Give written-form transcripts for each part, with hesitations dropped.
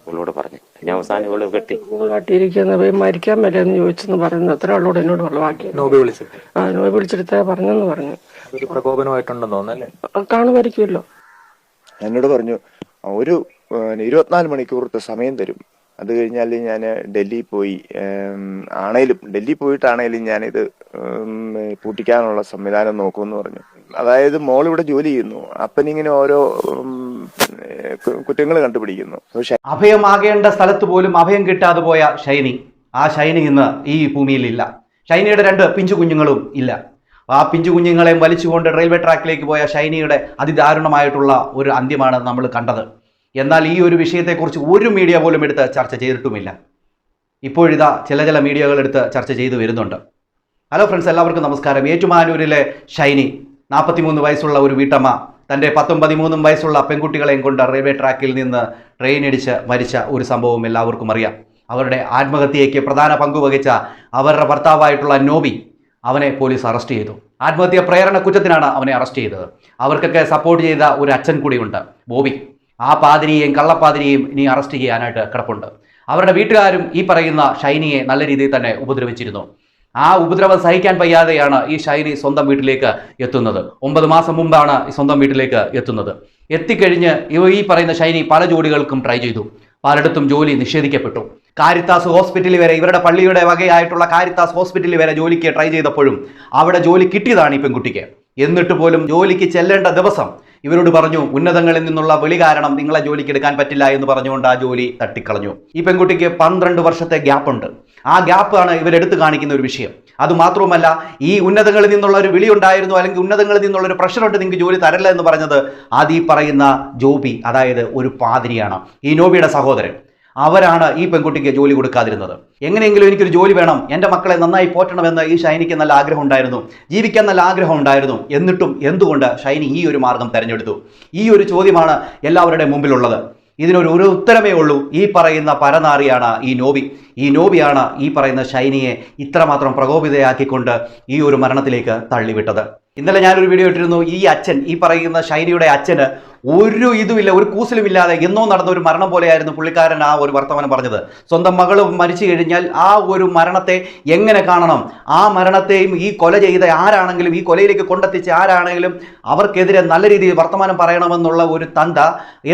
അവളോട് പറഞ്ഞു. ഞാൻ അവസാനം ഇവള് കാട്ടിയിരിക്കുന്നത് മരിക്കാൻ മേലെന്ന് ചോദിച്ചെന്ന് പറയുന്നത് എത്ര ആളോട് എന്നോട് വെള്ളമാക്കി. നോബി വിളിച്ചെടുത്താ പറഞ്ഞെന്ന് പറഞ്ഞു. പ്രകോപനമായിട്ടുണ്ടെന്ന് തോന്നല്ലേ? കാണുമായിരിക്കുമല്ലോ. എന്നോട് പറഞ്ഞു ഒരു 24 മണിക്കൂറത്തെ സമയം തരും, അത് കഴിഞ്ഞാൽ ഞാൻ ഡൽഹി പോയി ഡൽഹി പോയിട്ടാണേലും ഞാനിത് പൂട്ടിക്കാനുള്ള സംവിധാനം നോക്കുമെന്ന് പറഞ്ഞു. അതായത് മോൾ ഇവിടെ ജോലി ചെയ്യുന്നു, അപ്പനിങ്ങനെ ഓരോ കുറ്റങ്ങൾ കണ്ടുപിടിക്കുന്നു. അഭയമാകേണ്ട സ്ഥലത്ത് പോലും അഭയം കിട്ടാതെ പോയ ഷൈനി, ആ ഷൈനി ഇന്ന് ഈ ഭൂമിയിലില്ല. ഷൈനിയുടെ 2 പിഞ്ചു കുഞ്ഞുങ്ങളും ഇല്ല. ആ പിഞ്ചു കുഞ്ഞുങ്ങളെ വലിച്ചുകൊണ്ട് റെയിൽവേ ട്രാക്കിലേക്ക് പോയ ഷൈനിയുടെ അതിദാരുണമായിട്ടുള്ള ഒരു അന്ത്യമാണ് നമ്മൾ കണ്ടത്. എന്നാൽ ഈ ഒരു വിഷയത്തെക്കുറിച്ച് ഒരു മീഡിയ പോലും എടുത്ത് ചർച്ച ചെയ്തിട്ടുമില്ല. ഇപ്പോഴിതാ ചില മീഡിയകൾ എടുത്ത് ചർച്ച ചെയ്തു വരുന്നുണ്ട്. ഹലോ ഫ്രണ്ട്സ്, എല്ലാവർക്കും നമസ്കാരം. ഏറ്റുമാനൂരിലെ ഷൈനി, 43 വയസ്സുള്ള ഒരു വീട്ടമ്മ, തൻ്റെ 13 വയസ്സുള്ള പെൺകുട്ടികളെയും കൊണ്ട് റെയിൽവേ ട്രാക്കിൽ നിന്ന് ട്രെയിൻ ഇടിച്ച് മരിച്ച ഒരു സംഭവം എല്ലാവർക്കും അറിയാം. അവരുടെ ആത്മഹത്യയ്ക്ക് പ്രധാന പങ്കുവഹിച്ച അവരുടെ ഭർത്താവായിട്ടുള്ള നോബി, അവനെ പോലീസ് അറസ്റ്റ് ചെയ്തു. ആത്മഹത്യ പ്രേരണ കുറ്റത്തിനാണ് അവനെ അറസ്റ്റ് ചെയ്തത്. അവർക്കൊക്കെ സപ്പോർട്ട് ചെയ്ത ഒരു അച്ഛൻ കൂടിയുണ്ട്, ബോബി. ആ പാതിരിയെയും കള്ളപ്പാതിരിയെയും ഇനി അറസ്റ്റ് ചെയ്യാനായിട്ട് കിടപ്പുണ്ട്. അവരുടെ വീട്ടുകാരും ഈ പറയുന്ന ഷൈനിയെ നല്ല രീതിയിൽ തന്നെ ഉപദ്രവിച്ചിരുന്നു. ആ ഉപദ്രവം സഹിക്കാൻ വയ്യാതെയാണ് ഈ ഷൈനി സ്വന്തം വീട്ടിലേക്ക് എത്തുന്നത്. 9 മാസം മുമ്പാണ് ഈ സ്വന്തം വീട്ടിലേക്ക് എത്തുന്നത്. എത്തിക്കഴിഞ്ഞ് ഈ പറയുന്ന ഷൈനി പല ജോലികൾക്കും ട്രൈ ചെയ്തു. പലയിടത്തും ജോലി നിഷേധിക്കപ്പെട്ടു. കാരിത്താസ് ഹോസ്പിറ്റലിൽ വരെ, ഇവരുടെ പള്ളിയുടെ വകയായിട്ടുള്ള കാരിത്താസ് ഹോസ്പിറ്റലിൽ വരെ ജോലിക്ക് ട്രൈ ചെയ്തപ്പോഴും അവിടെ ജോലി കിട്ടിയതാണ് ഈ പെൺകുട്ടിക്ക്. എന്നിട്ട് പോലും ജോലിക്ക് ചെല്ലേണ്ട ദിവസം ഇവരോട് പറഞ്ഞു, ഉന്നതങ്ങളിൽ നിന്നുള്ള വിളി കാരണം നിങ്ങളെ ജോലിക്ക് എടുക്കാൻ പറ്റില്ല എന്ന് പറഞ്ഞുകൊണ്ട് ആ ജോലി തട്ടിക്കളഞ്ഞു. ഈ പെൺകുട്ടിക്ക് 12 വർഷത്തെ ഗ്യാപ്പ് ഉണ്ട്. ആ ഗ്യാപ്പാണ് ഇവരെടുത്ത് കാണിക്കുന്ന ഒരു വിഷയം. അതുമാത്രവുമല്ല, ഈ ഉന്നതങ്ങളിൽ നിന്നുള്ള ഒരു വിളി ഉണ്ടായിരുന്നു, അല്ലെങ്കിൽ ഉന്നതങ്ങളിൽ നിന്നുള്ള ഒരു പ്രഷറുണ്ട്, നിങ്ങൾക്ക് ജോലി തരല്ല എന്ന് പറഞ്ഞത് ഈ പറയുന്ന ജോബി, അതായത് ഒരു പാതിരിയാണ്, ഈ നോബിയുടെ സഹോദരൻ. അവരാണ് ഈ പെൺകുട്ടിക്ക് ജോലി കൊടുക്കാതിരുന്നത്. എങ്ങനെയെങ്കിലും എനിക്കൊരു ജോലി വേണം, എൻ്റെ മക്കളെ നന്നായി പോറ്റണമെന്ന് ഈ ഷൈനിക്ക് നല്ല ആഗ്രഹം ഉണ്ടായിരുന്നു, ജീവിക്കാൻ നല്ല ആഗ്രഹം ഉണ്ടായിരുന്നു. എന്നിട്ടും എന്തുകൊണ്ട് ഷൈനി ഈ ഒരു മാർഗം തിരഞ്ഞെടുത്തു? ഈ ഒരു ചോദ്യമാണ് എല്ലാവരുടെയും മുമ്പിലുള്ളത്. ഇതിനൊരു ഉത്തരമേ ഉള്ളൂ. ഈ പറയുന്ന പരനാറിയാണ് ഈ നോബി. ഈ നോബിയാണ് ഈ പറയുന്ന ഷൈനിയെ ഇത്രമാത്രം പ്രകോപിതയാക്കിക്കൊണ്ട് ഈ ഒരു മരണത്തിലേക്ക് തള്ളിവിട്ടത്. ഇന്നലെ ഞാനൊരു വീഡിയോ ഇട്ടിരുന്നു. ഈ അച്ഛൻ, ഈ പറയുന്ന ഷൈനിയുടെ അച്ഛന് ഒരു ഇതുമില്ല, ഒരു കൂസലുമില്ലാതെ എന്നോ നടന്ന ഒരു മരണം പോലെയായിരുന്നു പുള്ളിക്കാരൻ ആ ഒരു വർത്തമാനം പറഞ്ഞത്. സ്വന്തം മകൾ മരിച്ചു കഴിഞ്ഞാൽ ആ ഒരു മരണത്തെ എങ്ങനെ കാണണം, ആ മരണത്തെയും ഈ കൊല ചെയ്ത ആരാണെങ്കിലും, ഈ കൊലയിലേക്ക് കൊണ്ടെത്തിച്ച ആരാണെങ്കിലും അവർക്കെതിരെ നല്ല രീതിയിൽ വർത്തമാനം പറയണമെന്നുള്ള ഒരു തന്ത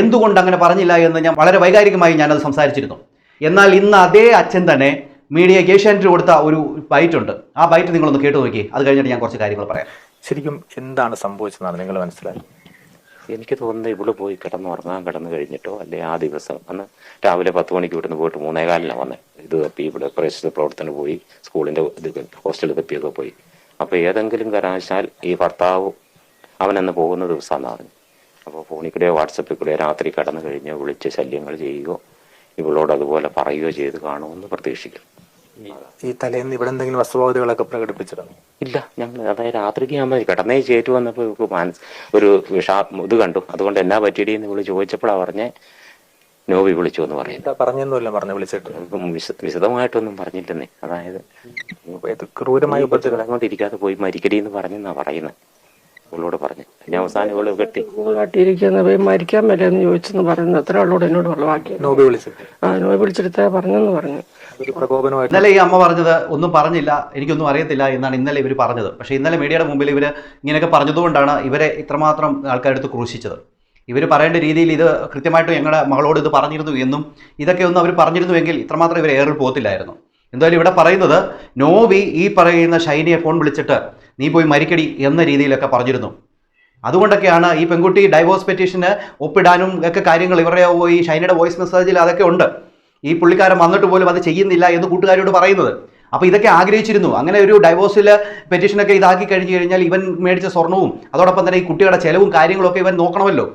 എന്തുകൊണ്ട് അങ്ങനെ പറഞ്ഞില്ല എന്ന് ഞാൻ വളരെ വൈകാരികമായി ഞാനത് സംസാരിച്ചിരുന്നു. എന്നാൽ ഇന്ന് അതേ അച്ഛൻ തന്നെ മീഡിയയ്ക്ക് ഏഷ്യാനെറ്റിന് കൊടുത്ത ഒരു ബൈറ്റ് ഉണ്ട്. ആ ബൈറ്റ് നിങ്ങളൊന്ന് കേട്ടു നോക്കി. അത് കഴിഞ്ഞിട്ട് ഞാൻ കുറച്ച് കാര്യങ്ങൾ പറയാം. ശരിക്കും എന്താണ് സംഭവിച്ചതെന്നാണ് നിങ്ങൾ മനസ്സിലായി? എനിക്ക് തോന്നുന്നത് ഇവള് പോയി കിടന്നു കഴിഞ്ഞിട്ടോ, അല്ലെ ആ ദിവസം അന്ന് രാവിലെ 10 മണിക്ക് ഇവിടുന്ന് പോയിട്ട് 3:15 വന്നത്. ഇത് തപ്പി ഇവിടെ പരിസ്ഥിതി പ്രവർത്തനം പോയി, സ്കൂളിന്റെ ഹോസ്റ്റലിൽ തപ്പിയൊക്കെ പോയി. അപ്പൊ ഏതെങ്കിലും കാരണവശാൽ ഈ ഭർത്താവ് അവനെന്ന് പോകുന്ന ദിവസമാണെന്ന് പറഞ്ഞു. അപ്പോൾ ഫോണിൽ കൂടെയോ വാട്സപ്പിൽ കൂടെയോ രാത്രി കടന്നു കഴിഞ്ഞോ വിളിച്ച് ശല്യങ്ങൾ ചെയ്യുകയോ ഇവളോട് അതുപോലെ പറയുകയോ ചെയ്ത് കാണുമെന്ന് പ്രതീക്ഷിക്കുന്നു. ഈ തലേന്ന് ഇവിടെ എന്തെങ്കിലും അസ്വാഭാവികതകളൊക്കെ പ്രകടിപ്പിച്ചിരുന്നു? ഇല്ല, ഞങ്ങൾ അതായത് രാത്രിക്ക് ഞാൻ കിടന്നേ ചേറ്റു വന്നപ്പോൾ ഒരു ഇത് കണ്ടു. അതുകൊണ്ട് എന്നാ പറ്റിയെന്ന് ഇവള് ചോദിച്ചപ്പോഴാണ് പറഞ്ഞേ നോബി വിളിച്ചു എന്ന് പറയുന്നത്. പറഞ്ഞൊന്നുമില്ല, പറഞ്ഞു വിളിച്ചിട്ട് വിശദമായിട്ടൊന്നും പറഞ്ഞില്ലെന്നേ. അതായത് ക്രൂരമായി അങ്ങോട്ടിരിക്കാതെ പോയി മരിക്കടി എന്ന് പറഞ്ഞെന്നാ പറയുന്നത്. ഇവളോട് പറഞ്ഞു. ഞാൻ അവസാനം ഇവള് കാട്ടിയിരിക്കുന്നത് മരിക്കാൻ മേലെന്ന് ചോദിച്ചെന്ന് പറയുന്നത് എത്ര ആളോട് എന്നോട് വെള്ളമാക്കി. നോബി വിളിച്ചെടുത്താ പറഞ്ഞെന്ന് പറഞ്ഞു. ഇന്നലെ ഈ അമ്മ പറഞ്ഞത് ഒന്നും പറഞ്ഞില്ല, എനിക്കൊന്നും അറിയത്തില്ല എന്നാണ് ഇന്നലെ ഇവർ പറഞ്ഞത്. പക്ഷേ ഇന്നലെ മീഡിയയുടെ മുമ്പിൽ ഇവർ ഇങ്ങനെയൊക്കെ പറഞ്ഞതുകൊണ്ടാണ് ഇവരെ ഇത്രമാത്രം ആൾക്കാരെടുത്ത് ക്രൂശിച്ചത്. ഇവർ പറയേണ്ട രീതിയിൽ ഇത് കൃത്യമായിട്ട് ഞങ്ങളുടെ മകളോട് ഇത് പറഞ്ഞിരുന്നു എന്നും ഇതൊക്കെ ഒന്നും അവർ പറഞ്ഞിരുന്നുവെങ്കിൽ ഇത്രമാത്രം ഇവർ ഏറിൽ പോകത്തില്ലായിരുന്നു. എന്തായാലും ഇവിടെ പറയുന്നത് നോബി ഈ പറയുന്ന ഷൈനിയെ ഫോൺ വിളിച്ചിട്ട് നീ പോയി മരിക്കടി എന്ന രീതിയിലൊക്കെ പറഞ്ഞിരുന്നു. അതുകൊണ്ടൊക്കെയാണ് ഈ പെൺകുട്ടി ഡൈവോഴ്സ് പെറ്റീഷന് ഒപ്പിടാനും ഒക്കെ കാര്യങ്ങൾ ഇവരുടെ ഈ ഷൈനിയുടെ വോയിസ് മെസ്സേജിൽ അതൊക്കെ ഉണ്ട്. ഈ പുള്ളിക്കാരൻ വന്നിട്ട് പോലും അത് ചെയ്യുന്നില്ല എന്ന് കൂട്ടുകാരോട് പറയുന്നത്. അപ്പോൾ ഇതൊക്കെ ആഗ്രഹിച്ചിരുന്നു. അങ്ങനെ ഒരു ഡൈവോഴ്സിൽ പെറ്റീഷനൊക്കെ ഇതാക്കി കഴിഞ്ഞു കഴിഞ്ഞാൽ ഇവൻ മേടിച്ച സ്വർണവും അതോടൊപ്പം തന്നെ ഈ കുട്ടികളുടെ ചെലവും കാര്യങ്ങളൊക്കെ ഇവൻ നോക്കണമല്ലോ.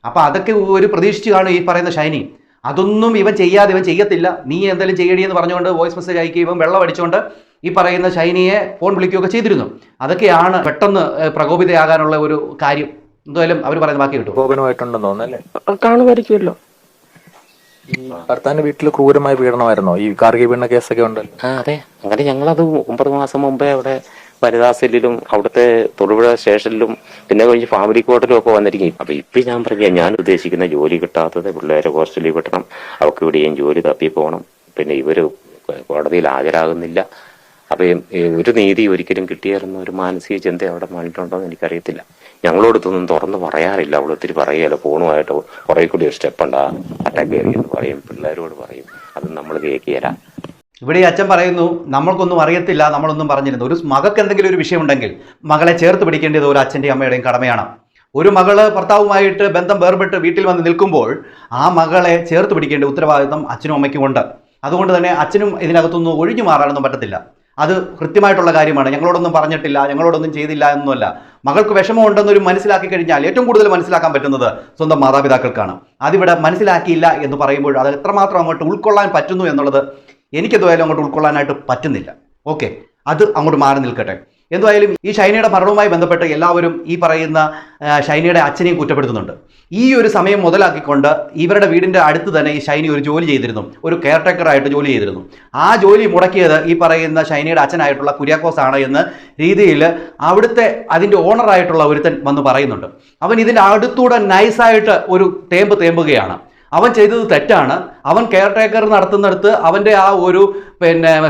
അപ്പോൾ അതൊക്കെ ഒരു പ്രതീക്ഷിച്ച് കാണും ഈ പറയുന്ന ഷൈനി. അതൊന്നും ഇവൻ ചെയ്യാതെ, ഇവൻ ചെയ്യത്തില്ല, നീ എന്തെങ്കിലും ചെയ്യടിയെന്ന് പറഞ്ഞുകൊണ്ട് വോയിസ് മെസ്സേജ് അയക്കുകയും ഇവൻ വെള്ളം അടിച്ചുകൊണ്ട് ഈ പറയുന്ന ഷൈനിയെ ഫോൺ വിളിക്കുകയൊക്കെ ചെയ്തിരുന്നു. അതൊക്കെയാണ് പെട്ടെന്ന് പ്രകോപിതയാകാനുള്ള ഒരു കാര്യം. എന്തായാലും അവർ പറയുന്ന ബാക്കി കിട്ടും. പ്രകോപനമായിട്ടുണ്ടെന്ന് തോന്നല്ലേ? കാണുമായിരിക്കുമല്ലോ. ഭർത്താവിന്റെ വീട്ടിൽ ക്രൂരമായ പീഡനമായിരുന്നോ? ഈ ഗാർഹിക പീഡന കേസൊക്കെ ഉണ്ടല്ലോ. അതെ, അങ്ങനെ ഞങ്ങളത് 9 മാസം മുമ്പേ അവിടെ വനിതാ സെല്ലിലും അവിടുത്തെ തൊടുപുഴ സ്റ്റേഷനിലും പിന്നെ കഴിഞ്ഞ് ഫാമിലി കോർട്ടിലും ഒക്കെ വന്നിരിക്കും. അപ്പൊ ഇപ്പൊ ഞാൻ പറഞ്ഞ ഞാൻ ഉദ്ദേശിക്കുന്ന ജോലി കിട്ടാത്തത് പിള്ളേരെ ഹോസ്റ്റലിൽ വിട്ടണം, അവർക്ക് ഇവിടെയും ജോലി തപ്പി പോകണം, പിന്നെ ഇവര് കോടതിയിൽ ഹാജരാകുന്നില്ല. അപ്പൊ ഒരു നീതി ഒരിക്കലും കിട്ടിയായിരുന്ന ഒരു മാനസിക ചിന്ത അവിടെ വന്നിട്ടുണ്ടോ എന്ന് എനിക്കറിയത്തില്ല. ഞങ്ങളോടത്തൊന്നും തുറന്ന് പറയാറില്ല. അവിടെ ഒത്തിരി പറയുകയല്ല, ഫോണുമായിട്ട് കുറെ കൂടി ഒരു സ്റ്റെപ്പ് ഉണ്ടാ അറ്റാക്ക് കയറി എന്ന് പറയും, പിള്ളേരോട് പറയും, അത് നമ്മൾ കേൾക്കുകയില്ല. ഇവിടെ ഈ അച്ഛൻ പറയുന്നു നമ്മൾക്കൊന്നും അറിയത്തില്ല, നമ്മളൊന്നും പറഞ്ഞിരുന്നു. ഒരു മകൾക്ക് എന്തെങ്കിലും ഒരു വിഷയമുണ്ടെങ്കിൽ മകളെ ചേർത്ത് പിടിക്കേണ്ടത് ഒരു അച്ഛൻ്റെയും അമ്മയുടെയും കടമയാണ്. ഒരു മകള് ഭർത്താവുമായിട്ട് ബന്ധം വേർപെട്ട് വീട്ടിൽ വന്ന് നിൽക്കുമ്പോൾ ആ മകളെ ചേർത്ത് പിടിക്കേണ്ട ഉത്തരവാദിത്വം അച്ഛനും അമ്മയ്ക്കും ഉണ്ട്. അതുകൊണ്ട് തന്നെ അച്ഛനും ഇതിനകത്തൊന്നും ഒഴിഞ്ഞു മാറാനൊന്നും പറ്റത്തില്ല. അത് കൃത്യമായിട്ടുള്ള കാര്യമാണ്. ഞങ്ങളോടൊന്നും പറഞ്ഞിട്ടില്ല, ഞങ്ങളോടൊന്നും ചെയ്തില്ല എന്നൊന്നുമല്ല. മകൾക്ക് വിഷമമുണ്ടെന്നൊരു മനസ്സിലാക്കി കഴിഞ്ഞാൽ ഏറ്റവും കൂടുതൽ മനസ്സിലാക്കാൻ പറ്റുന്നത് സ്വന്തം മാതാപിതാക്കൾക്കാണ്. അതിവിടെ മനസ്സിലാക്കിയില്ല എന്ന് പറയുമ്പോൾ അത് എത്രമാത്രം അങ്ങോട്ട് ഉൾക്കൊള്ളാൻ പറ്റുന്നു എന്നുള്ളത് എനിക്കെന്തായാലും അങ്ങോട്ട് ഉൾക്കൊള്ളാനായിട്ട് പറ്റുന്നില്ല. ഓക്കെ, അത് അങ്ങോട്ട് മാറി നിൽക്കട്ടെ. എന്തായാലും ഈ ഷൈനയുടെ മരണവുമായി ബന്ധപ്പെട്ട് എല്ലാവരും ഈ പറയുന്ന ഷൈനയുടെ അച്ഛനെയും കുറ്റപ്പെടുത്തുന്നുണ്ട്. ഈ ഒരു സമയം മുതലാക്കിക്കൊണ്ട് ഇവരുടെ വീടിൻ്റെ അടുത്ത് തന്നെ ഈ ഷൈനി ഒരു ജോലി ചെയ്തിരുന്നു, ഒരു കെയർ ടേക്കറായിട്ട് ജോലി ചെയ്തിരുന്നു. ആ ജോലി മുടക്കിയത് ഈ പറയുന്ന ഷൈനയുടെ അച്ഛനായിട്ടുള്ള കുര്യാക്കോസ് ആണ് എന്ന രീതിയിൽ അവിടുത്തെ അതിൻ്റെ ഓണറായിട്ടുള്ള ഒരുത്തൻ വന്ന് പറയുന്നുണ്ട്. അവൻ ഇതിൻ്റെ അടുത്തൂടെ നൈസായിട്ട് ഒരു തേമ്പുകയാണ്. അവൻ ചെയ്തത് തെറ്റാണ്. അവൻ കെയർ ടേക്കർ നടത്തുന്നിടത്ത് അവൻ്റെ ആ ഒരു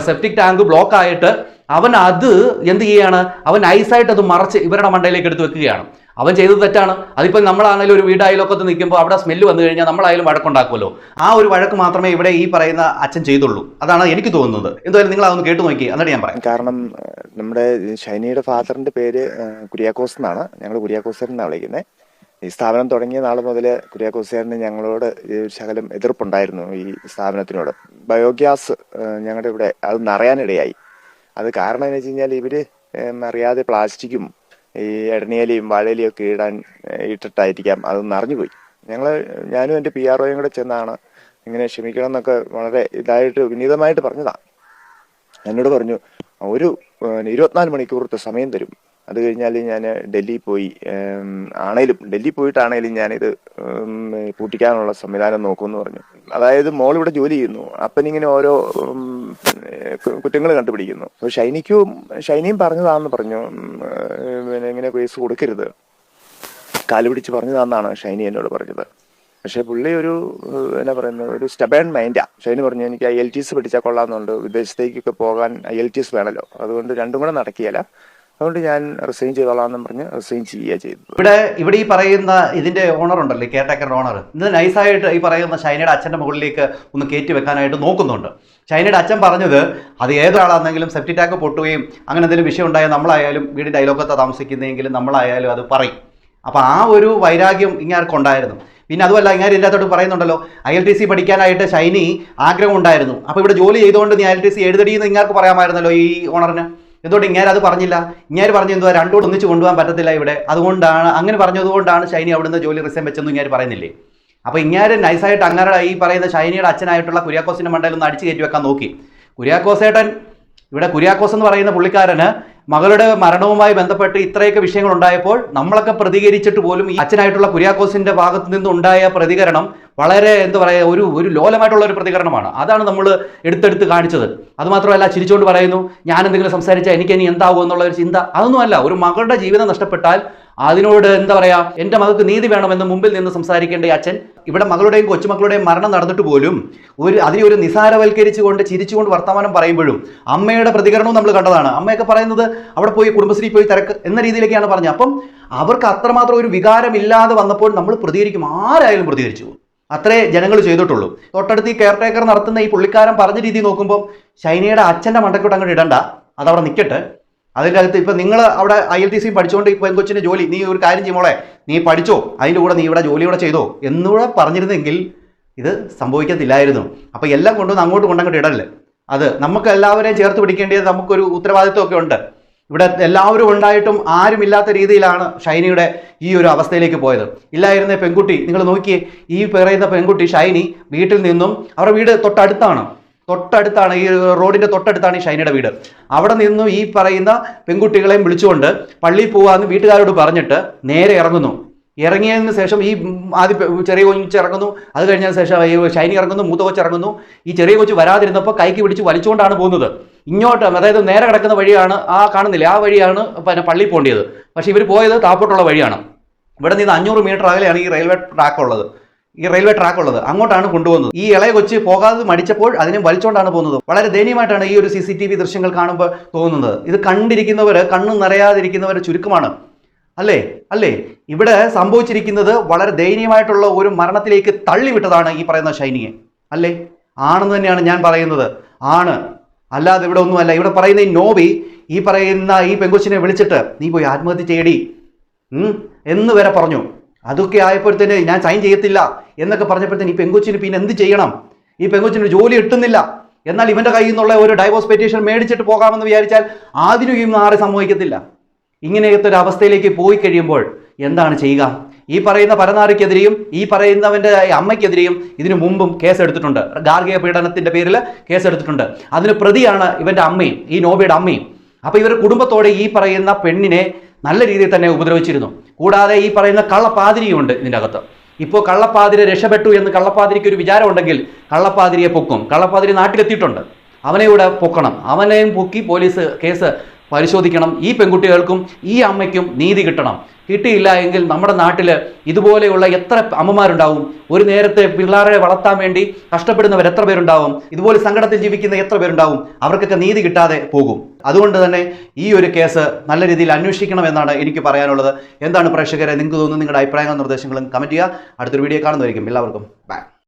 സെപ്റ്റിക് ടാങ്ക് ബ്ലോക്ക് ആയിട്ട് അവൻ അത് എന്ത് ചെയ്യുകയാണ്, അവൻ നൈസായിട്ട് അത് മറച്ച് ഇവരുടെ മണ്ടയിലേക്ക് എടുത്ത് വെക്കുകയാണ്. അവൻ ചെയ്തത് തെറ്റാണ്. അതിപ്പോൾ നമ്മളാണെങ്കിലും ഒരു വീടായാലൊക്കെ നിൽക്കുമ്പോൾ അവിടെ സ്മെല്ല് വന്നു കഴിഞ്ഞാൽ നമ്മളായാലും വഴക്കുണ്ടാക്കുമല്ലോ. ആ ഒരു വഴക്ക് മാത്രമേ ഇവിടെ ഈ പറയുന്ന അച്ഛൻ ചെയ്തുള്ളൂ. അതാണ് എനിക്ക് തോന്നുന്നത്. എന്തായാലും നിങ്ങൾ അതൊന്ന് കേട്ടു നോക്കി, എന്നിട്ട് ഞാൻ പറയാം. കാരണം നമ്മുടെ ഷൈനിയുടെ ഫാദറിന്റെ പേര് കുര്യാക്കോസ് എന്നാണ്. ഞങ്ങൾ കുര്യാക്കോസേരൻ എന്നാണ് വിളിക്കുന്നത്. ഈ സ്ഥാപനം തുടങ്ങിയ നാൾ മുതൽ കുര്യാക്കോസേരന് ഞങ്ങളോട് ശകലം എതിർപ്പുണ്ടായിരുന്നു ഈ സ്ഥാപനത്തിനോട്. ബയോഗ്യാസ് ഞങ്ങളുടെ ഇവിടെ അത് നിറയാനിടയായി. അത് കാരണം എന്ന് വെച്ച് കഴിഞ്ഞാൽ ഇവര് അറിയാതെ പ്ലാസ്റ്റിക്കും ഈ എടനിയലയും വാഴയിലയും ഒക്കെ ഇട്ടിട്ടായിരിക്കാം അത് നിറഞ്ഞുപോയി. ഞാനും എൻ്റെ PROയും കൂടെ ചെന്നാണ് ഇങ്ങനെ ക്ഷമിക്കണം എന്നൊക്കെ വളരെ ഇതായിട്ട് വിനീതമായിട്ട് പറഞ്ഞതാണ്. എന്നോട് പറഞ്ഞു ഒരു 24 മണിക്കൂറത്തെ സമയം തരും, അത് കഴിഞ്ഞാൽ ഞാൻ ഡൽഹിയിൽ പോയിട്ടാണേലും ഞാനിത് പൂട്ടിക്കാനുള്ള സംവിധാനം നോക്കുമെന്ന് പറഞ്ഞു. അതായത് മോൾ ഇവിടെ ജോലി ചെയ്യുന്നു, അപ്പനിങ്ങനെ ഓരോ കുറ്റങ്ങൾ കണ്ടുപിടിക്കുന്നു. അപ്പോൾ ഷൈനിയും പറഞ്ഞതാണെന്ന് പറഞ്ഞു, ഇങ്ങനെ കേസ് കൊടുക്കരുത്, കാലുപിടിച്ച് പറഞ്ഞതാണെന്നാണ് ഷൈനി എന്നോട് പറഞ്ഞത്. പക്ഷെ പുള്ളി ഒരു എന്നാ പറയുന്നത് ഒരു സ്റ്റബേൺ മൈൻഡാ. ഷൈനി പറഞ്ഞു എനിക്ക് IELTS പഠിച്ചാൽ കൊള്ളാമെന്നുണ്ട്, വിദേശത്തേക്കൊക്കെ പോകാൻ IELTS വേണമല്ലോ, അതുകൊണ്ട് രണ്ടും കൂടെ നടക്കിയല്ല, അതുകൊണ്ട് ഞാൻ റിസൈൻ ചെയ്തോളാമെന്നും പറഞ്ഞ് റിസൈൻ ചെയ്യുക ചെയ്തത്. ഇവിടെ ഈ പറയുന്ന ഇതിന്റെ ഓണർ ഉണ്ടല്ലോ, കെയർ ടേക്കറിന്റെ ഓണർ, ഇത് നൈസായിട്ട് ഈ പറയുന്ന ഷൈനയുടെ അച്ഛന്റെ മുകളിലേക്ക് ഒന്ന് കയറ്റി വെക്കാനായിട്ട് നോക്കുന്നുണ്ട്. ഷൈനയുടെ അച്ഛൻ പറഞ്ഞത് അത് ഏതൊരാളാണെങ്കിലും സെപ്റ്റി ടാങ്ക് പൊട്ടുകയും അങ്ങനെ എന്തെങ്കിലും വിഷയം ഉണ്ടായാൽ നമ്മളായാലും വീടിന്റെ അയലോക്കത്തെ താമസിക്കുന്നെങ്കിലും നമ്മളായാലും അത് പറയും. അപ്പൊ ആ ഒരു വൈരാഗ്യം ഇങ്ങാർക്കുണ്ടായിരുന്നു. പിന്നെ അതുമല്ല, ഇങ്ങനെ ഇതിൻ്റെ അകത്തോട്ട് പറയുന്നുണ്ടല്ലോ IELTS പഠിക്കാനായിട്ട് ഷൈനി ആഗ്രഹം ഉണ്ടായിരുന്നു. അപ്പോൾ ഇവിടെ ജോലി ചെയ്തുകൊണ്ട് നീ IELTS എഴുതടിയെന്ന് ഇങ്ങാർക്ക് പറയാമായിരുന്നല്ലോ ഈ ഓണറിന്. എന്തുകൊണ്ട് ഇങ്ങനെ അത് പറഞ്ഞില്ല? ഇങ്ങനെ പറഞ്ഞു എന്തുവാ രണ്ടുകൂടെ ഒന്നിച്ച് കൊണ്ടുപോകാൻ പറ്റത്തില്ല ഇവിടെ, അതുകൊണ്ടാണ് അങ്ങനെ പറഞ്ഞതുകൊണ്ടാണ് ഷൈനി അവിടുന്ന് ജോലി റിസൈൻ വെച്ചെന്ന് ഇങ്ങനെ പറയുന്നില്ലേ. അപ്പോൾ ഇങ്ങനെ നൈസായിട്ട് അങ്ങനെ ഈ പറയുന്ന ഷൈനിയുടെ അച്ഛനായിട്ടുള്ള കുര്യാക്കോസിന്റെ മണ്ടയിൽ ഒന്ന് അടിച്ചു കയറ്റി വെക്കാൻ നോക്കി. കുര്യാക്കോസേട്ടൻ ഇവിടെ കുര്യാക്കോസ് എന്ന് പറയുന്ന പുള്ളിക്കാരന് മകളുടെ മരണവുമായി ബന്ധപ്പെട്ട് ഇത്രയൊക്കെ വിഷയങ്ങൾ ഉണ്ടായപ്പോൾ നമ്മളൊക്കെ പ്രതികരിച്ചിട്ട് പോലും ഈ അച്ഛനായിട്ടുള്ള കുര്യാക്കോസിന്റെ ഭാഗത്ത് നിന്നുണ്ടായ പ്രതികരണം വളരെ എന്താ പറയുക ഒരു ലോലമായിട്ടുള്ള ഒരു പ്രതികരണമാണ്. അതാണ് നമ്മൾ എടുത്തെടുത്ത് കാണിച്ചത്. അതുമാത്രമല്ല ചിരിച്ചുകൊണ്ട് പറയുന്നു ഞാൻ എന്തെങ്കിലും സംസാരിച്ചാൽ എനിക്ക് ഇനി എന്താകും എന്നുള്ള ഒരു ചിന്ത. അതൊന്നുമല്ല. ഒരു മകളുടെ ജീവിതം നഷ്ടപ്പെട്ടാൽ അതിനോട് എന്താ പറയാ, എൻ്റെ മകൾക്ക് നീതി വേണമെന്ന് മുമ്പിൽ നിന്ന് സംസാരിക്കേണ്ട ഈ അച്ഛൻ ഇവിടെ മകളുടെയും കൊച്ചുമക്കളുടെയും മരണം നടന്നിട്ട് പോലും അതിനെ ഒരു നിസാരവൽക്കരിച്ചുകൊണ്ട് ചിരിച്ചുകൊണ്ട് വർത്തമാനം പറയുമ്പോഴും അമ്മയുടെ പ്രതികരണവും നമ്മൾ കണ്ടതാണ്. അമ്മയൊക്കെ പറയുന്നത് അവിടെ പോയി കുടുംബശ്രീ പോയി തിരക്ക് എന്ന രീതിയിലേക്കാണ് പറഞ്ഞത്. അപ്പം അവർക്ക് അത്രമാത്രം ഒരു വികാരമില്ലാതെ വന്നപ്പോൾ നമ്മൾ പ്രതികരിക്കും, ആരായാലും പ്രതികരിച്ചു. അത്രേ ജനങ്ങൾ ചെയ്തിട്ടുള്ളൂ. തൊട്ടടുത്ത് ഈ കെയർ ടേക്കർ നടത്തുന്ന ഈ പുള്ളിക്കാരൻ പറഞ്ഞ രീതി നോക്കുമ്പോൾ ഷൈനയുടെ അച്ഛൻ്റെ മണ്ടക്കോട്ട് അങ്ങോട്ട് ഇടണ്ട, അതവിടെ നിൽക്കട്ടെ. അതിൻ്റെ അകത്ത് ഇപ്പം നിങ്ങൾ അവിടെ IELTS പഠിച്ചുകൊണ്ട് ഈ പെൺകൊച്ചിൻ്റെ ജോലി നീ ഒരു കാര്യം ചെയ്യുമ്പോളെ നീ പഠിച്ചോ, അതിൻ്റെ കൂടെ നീ ഇവിടെ ജോലിയോടെ ചെയ്തോ എന്നൂടെ പറഞ്ഞിരുന്നെങ്കിൽ ഇത് സംഭവിക്കത്തില്ലായിരുന്നു. അപ്പോൾ എല്ലാം കൊണ്ടുവന്ന് അങ്ങോട്ട് ഇടല്ലേ. അത് നമുക്ക് എല്ലാവരെയും ചേർത്ത് പിടിക്കേണ്ടത് നമുക്കൊരു ഉത്തരവാദിത്വമൊക്കെ ഉണ്ട്. ഇവിടെ എല്ലാവരും ഉണ്ടായിട്ടും ആരുമില്ലാത്ത രീതിയിലാണ് ഷൈനിയുടെ ഈ ഒരു അവസ്ഥയിലേക്ക് പോയത്. ഇല്ലായിരുന്ന പെൺകുട്ടി നിങ്ങൾ നോക്കിയേ, ഈ പറയുന്ന പെൺകുട്ടി ഷൈനി വീട്ടിൽ നിന്നും അവരുടെ വീട് തൊട്ടടുത്താണ്, ഈ റോഡിന്റെ തൊട്ടടുത്താണ് ഈ ഷൈനയുടെ വീട്. അവിടെ നിന്നും ഈ പറയുന്ന പെൺകുട്ടികളെയും വിളിച്ചുകൊണ്ട് പള്ളിയിൽ പോവാന്ന് വീട്ടുകാരോട് പറഞ്ഞിട്ട് നേരെ ഇറങ്ങുന്നു. ഇറങ്ങിയതിന് ശേഷം ഈ ആദ്യം ചെറിയ കൊച്ച് ഇറങ്ങുന്നു, അത് കഴിഞ്ഞതിന് ശേഷം ഈ ഷൈനി ഇറങ്ങുന്നു, മൂത്ത കൊച്ച് ഇറങ്ങുന്നു. ഈ ചെറിയ കൊച്ച് വരാതിരുന്നപ്പോൾ കൈക്ക് പിടിച്ച് വലിച്ചുകൊണ്ടാണ് പോകുന്നത്. ഇങ്ങോട്ട് അതായത് നേരെ കിടക്കുന്ന വഴിയാണ്, ആ കാണുന്നില്ല, ആ വഴിയാണ് പിന്നെ പള്ളി പോകേണ്ടത്. പക്ഷേ ഇവർ പോയത് താപ്പോട്ടുള്ള വഴിയാണ്. ഇവിടെ നിന്ന് 500 മീറ്റർ അകലെയാണ് ഈ റെയിൽവേ ട്രാക്ക് ഉള്ളത്. അങ്ങോട്ടാണ് കൊണ്ടുപോകുന്നത്. ഈ ഇളയ കൊച്ച് പോകാതെ മടിച്ചപ്പോൾ അതിനെ വലിച്ചുകൊണ്ടാണ് പോകുന്നത്. വളരെ ദയനീയമായിട്ടാണ് ഈ ഒരു CCTV ദൃശ്യങ്ങൾ കാണുമ്പോൾ തോന്നുന്നത്. ഇത് കണ്ടിരിക്കുന്നവർ, കണ്ണു നിറയാതിരിക്കുന്നവർ ചുരുക്കമാണ്. അല്ലേ ഇവിടെ സംഭവിച്ചിരിക്കുന്നത് വളരെ ദയനീയമായിട്ടുള്ള ഒരു മരണത്തിലേക്ക് തള്ളിവിട്ടതാണ് ഈ പറയുന്ന ഷൈനിയെ. അല്ലേ? ആണെന്ന് തന്നെയാണ് ഞാൻ പറയുന്നത്. ആണ്, അല്ലാതെ ഇവിടെ ഒന്നുമല്ല. ഇവിടെ പറയുന്ന ഈ നോബി ഈ പറയുന്ന ഈ പെങ്കൊച്ചിനെ വിളിച്ചിട്ട് നീ പോയി ആത്മഹത്യ ചെയ്യടി എന്ന് വരെ പറഞ്ഞു. അതൊക്കെ ആയപ്പോഴത്തേന് ഞാൻ സൈൻ ചെയ്യത്തില്ല എന്നൊക്കെ പറഞ്ഞപ്പോഴത്തേന് ഈ പെങ്കൊച്ചിന് പിന്നെ എന്ത് ചെയ്യണം? ഈ പെങ്കൊച്ചിന് ജോലി കിട്ടുന്നില്ല. എന്നാൽ ഇവന്റെ കയ്യിൽ നിന്നുള്ള ഒരു ഡൈവോഴ്സ് പെറ്റീഷൻ മേടിച്ചിട്ട് പോകാമെന്ന് വിചാരിച്ചാൽ അതിനും ആരും സമ്മതിക്കത്തില്ല. ഇങ്ങനെയൊക്കെ ഒരു അവസ്ഥയിലേക്ക് പോയി കഴിയുമ്പോൾ എന്താണ് ചെയ്യുക? ഈ പറയുന്ന പരനാറിക്കെതിരെയും ഈ പറയുന്നവന്റെ അമ്മയ്ക്കെതിരെയും ഇതിനു മുമ്പും കേസെടുത്തിട്ടുണ്ട്. ഗാർഹിക പീഡനത്തിന്റെ പേരിൽ കേസെടുത്തിട്ടുണ്ട്. അതിന് പ്രതിയാണ് ഇവന്റെ അമ്മയും, ഈ നോബിയുടെ അമ്മയും. അപ്പൊ ഇവരുടെ കുടുംബത്തോടെ ഈ പറയുന്ന പെണ്ണിനെ നല്ല രീതിയിൽ തന്നെ ഉപദ്രവിച്ചിരുന്നു. കൂടാതെ ഈ പറയുന്ന കള്ളപ്പാതിരിയുണ്ട് ഇതിൻ്റെ അകത്ത്. ഇപ്പോൾ കള്ളപ്പാതിരി രക്ഷപ്പെട്ടു എന്ന് കള്ളപ്പാതിരിക്ക് ഒരു വിചാരം ഉണ്ടെങ്കിൽ കള്ളപ്പാതിരിയെ പൊക്കും. കള്ളപ്പാതിരി നാട്ടിലെത്തിയിട്ടുണ്ട്, അവനെ ഇവിടെ പൊക്കണം. അവനെയും പൊക്കി പോലീസ് കേസ് പരിശോധിക്കണം. ഈ പെൺകുട്ടികൾക്കും ഈ അമ്മയ്ക്കും നീതി കിട്ടണം. കിട്ടിയില്ല എങ്കിൽ നമ്മുടെ നാട്ടിൽ ഇതുപോലെയുള്ള എത്ര അമ്മമാരുണ്ടാവും? ഒരു നേരത്തെ പിള്ളേരെ വളർത്താൻ വേണ്ടി കഷ്ടപ്പെടുന്നവർ എത്ര പേരുണ്ടാവും? ഇതുപോലെ സങ്കടത്തിൽ ജീവിക്കുന്ന എത്ര പേരുണ്ടാവും? അവർക്കൊക്കെ നീതി കിട്ടാതെ പോകും. അതുകൊണ്ട് തന്നെ ഈ ഒരു കേസ് നല്ല രീതിയിൽ അന്വേഷിക്കണമെന്നാണ് എനിക്ക് പറയാനുള്ളത്. എന്താണ് പ്രേക്ഷകരെ നിങ്ങൾക്ക് തോന്നുന്നത്? നിങ്ങളുടെ അഭിപ്രായങ്ങളും നിർദ്ദേശങ്ങളും കമൻറ്റ് ചെയ്യുക. അടുത്തൊരു വീഡിയോ കാണുന്നതായിരിക്കും. എല്ലാവർക്കും ബൈ.